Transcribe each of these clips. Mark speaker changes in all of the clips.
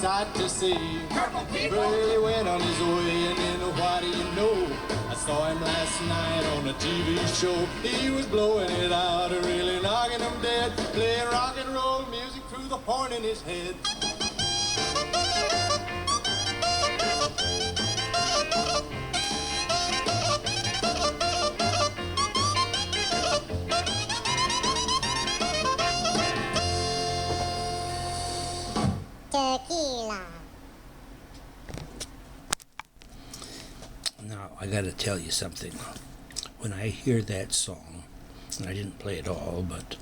Speaker 1: sight to see. Well, he went on his way, and then what do you know? I saw him last night on a TV show. He was blowing it out, really knocking them dead, playing rock and roll music through the horn in his head.
Speaker 2: Tequila.
Speaker 3: Now, I got to tell you something. When I hear that song, and I didn't play it all, but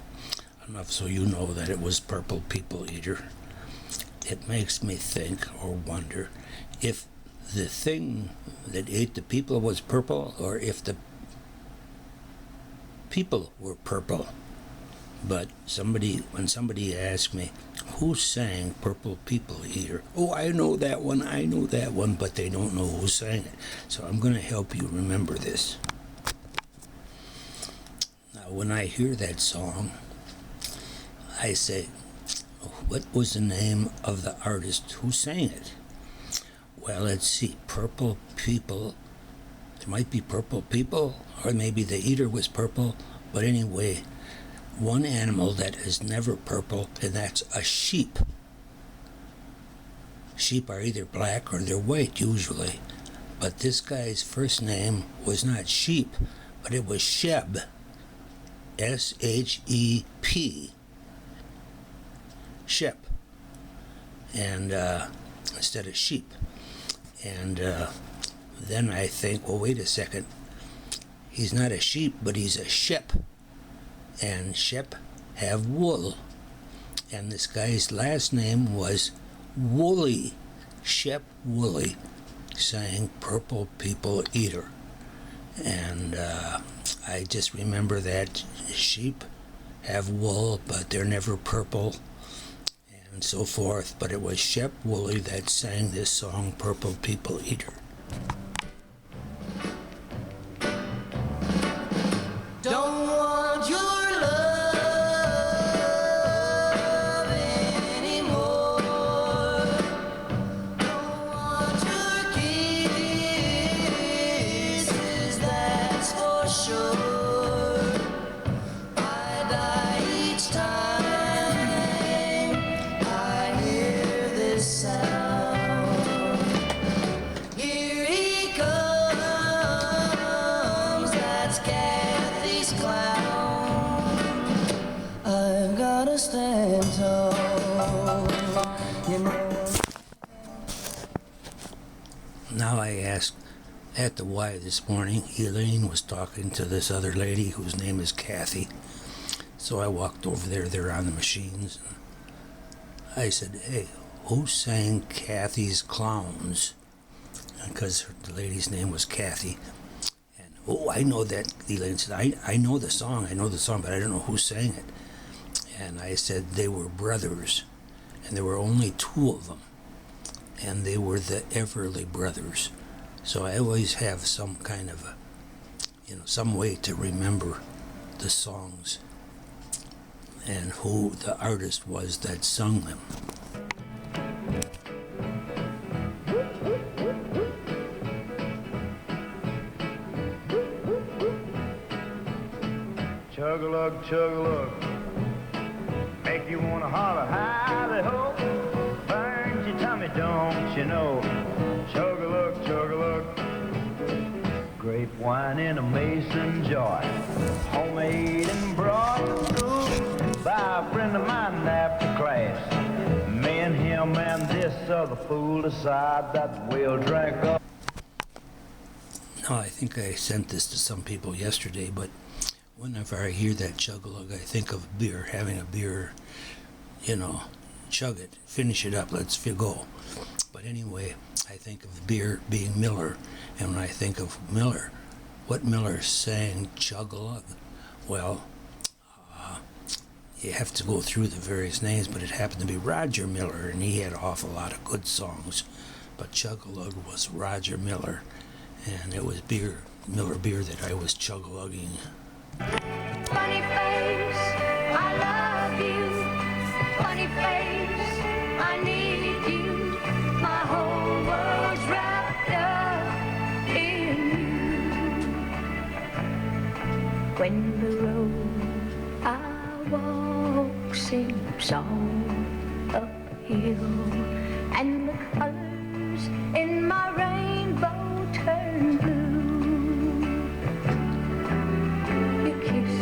Speaker 3: enough so you know that it was Purple People Eater, it makes me think or wonder if the thing that ate the people was purple or if the people were purple. But when somebody asked me, who sang Purple People Eater? Oh, I know that one, but they don't know who sang it. So I'm going to help you remember this. Now, when I hear that song, I say, what was the name of the artist who sang it? Well, let's see, Purple People. It might be Purple People, or maybe the eater was purple, but anyway, one animal that is never purple, and that's a sheep. Sheep are either black or they're white usually, but this guy's first name was not Sheep, but it was Shep. S-H-E-P. Shep. And instead of sheep. And then I think, well, wait a second. He's not a sheep, but he's a Shep. And Shep have wool. And this guy's last name was Woolly. Shep Woolly sang Purple People Eater. And I just remember that sheep have wool, but they're never purple, and so forth. But it was Shep Woolly that sang this song, Purple People Eater.
Speaker 4: Don't want your love anymore. Don't want your kisses, that's for sure. I die each time I hear this sound. Here he comes, that's Kathy's clown. I've gotta stand tall, you know.
Speaker 3: Now I asked at the Y this morning, Elaine was talking to this other lady whose name is Kathy. So I walked over there, they're on the machines. And I said, hey, who sang Kathy's Clowns? Because the lady's name was Kathy. And, oh, I know that. Elaine said, I know the song, but I don't know who sang it. And I said, they were brothers. And there were only two of them. And they were the Everly Brothers. So I always have some kind of some way to remember the songs and who the artist was that sung them.
Speaker 5: Chug-a-lug, chug-a-lug, make you wanna holler, howdy-ho. Burns your tummy, don't you know? Chug-a-lug, chug-a-lug, grape wine in a mason jar, homemade and brought to school by a friend of mine after class. Me and him and this other fool decide that we'll drink up.
Speaker 3: Now, I think I sent this to some people yesterday, but whenever I hear that chug-a-lug, I think of beer, having a beer, chug it, finish it up, let's go. But anyway, I think of beer being Miller, and when I think of Miller, what Miller sang chug-a-lug? Well, you have to go through the various names, but it happened to be Roger Miller, and he had an awful lot of good songs. But chug-a-lug was Roger Miller, and it was Miller beer that I was chug-a-lugging.
Speaker 6: Funny face, I love you. Funny face, I need you. when the road I walk seems all uphill, and the colors in my rainbow turn blue. You kiss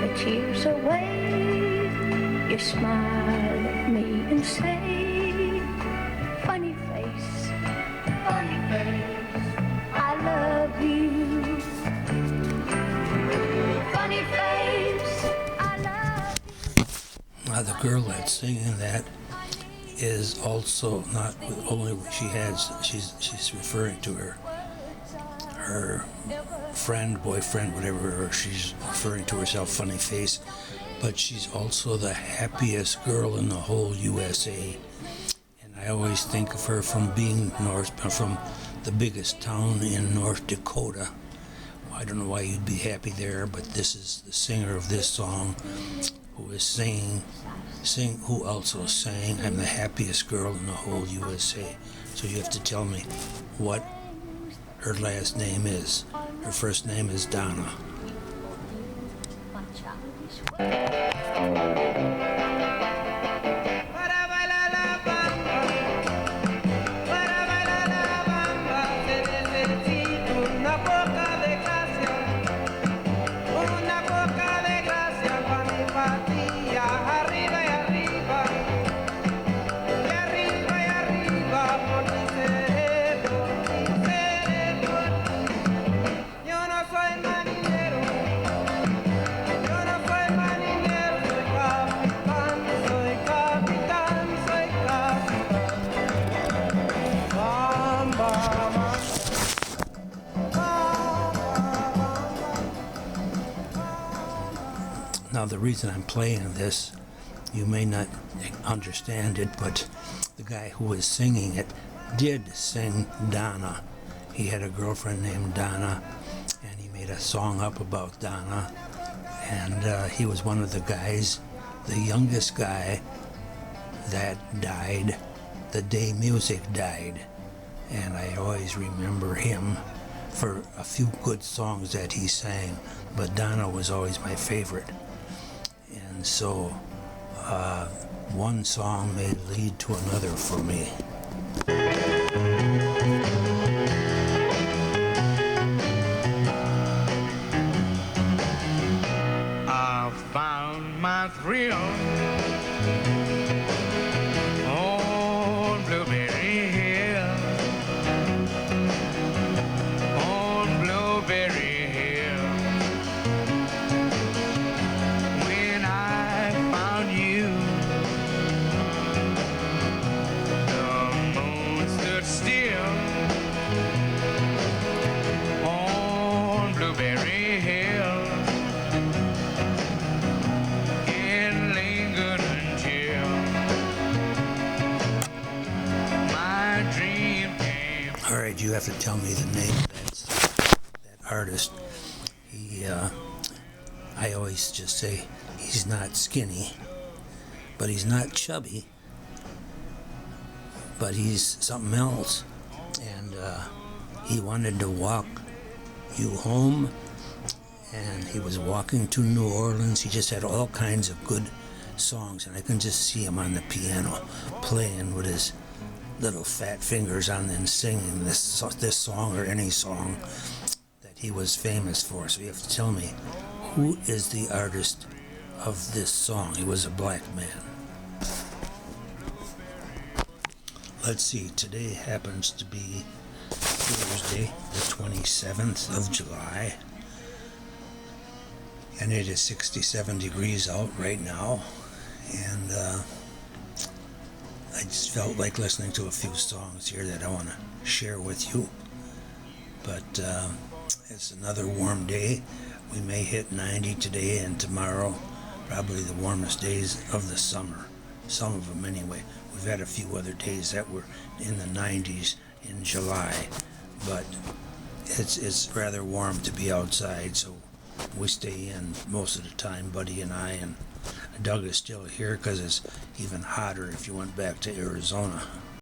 Speaker 6: the tears away, you smile at me and say, funny face, I love you. Funny face, I love you.
Speaker 3: Now the girl that's singing that is also not only she's referring to her friend, boyfriend, whatever, or she's referring to herself funny face, but she's also the happiest girl in the whole USA. And I always think of her from being from the biggest town in North Dakota. I don't know why you'd be happy there, but this is the singer of this song who is who also sang I'm the happiest girl in the whole USA. So you have to tell me what her last name is. Her first name is Donna. Now the reason I'm playing this, you may not understand it, but the guy who was singing it did sing Donna. He had a girlfriend named Donna, and he made a song up about Donna, and he was one of the guys, the youngest guy that died the day music died, and I always remember him for a few good songs that he sang, but Donna was always my favorite. And so one song may lead to another for me.
Speaker 2: I found my thrill on Blueberry Hill, on Blueberry Hill. When I found you, the moon stood still on Blueberry Hill. It lingered until my dream came.
Speaker 3: All right, you have to tell me the name of that artist. I always just say he's not skinny, but he's not chubby, but he's something else. And he wanted to walk you home, and he was walking to New Orleans. He just had all kinds of good songs, and I can just see him on the piano playing with his little fat fingers on and singing this song or any song that he was famous for. So you have to tell me, who is the artist of this song? He was a black man. Let's see, today happens to be Thursday, the 27th of July, and it is 67 degrees out right now, and I just felt like listening to a few songs here that I want to share with you. But it's another warm day. We may hit 90 today, and tomorrow probably the warmest days of the summer. Some of them anyway. We've had a few other days that were in the 90s in July, but it's rather warm to be outside, so we stay in most of the time, Buddy and I, and Doug is still here because it's even hotter if you went back to Arizona.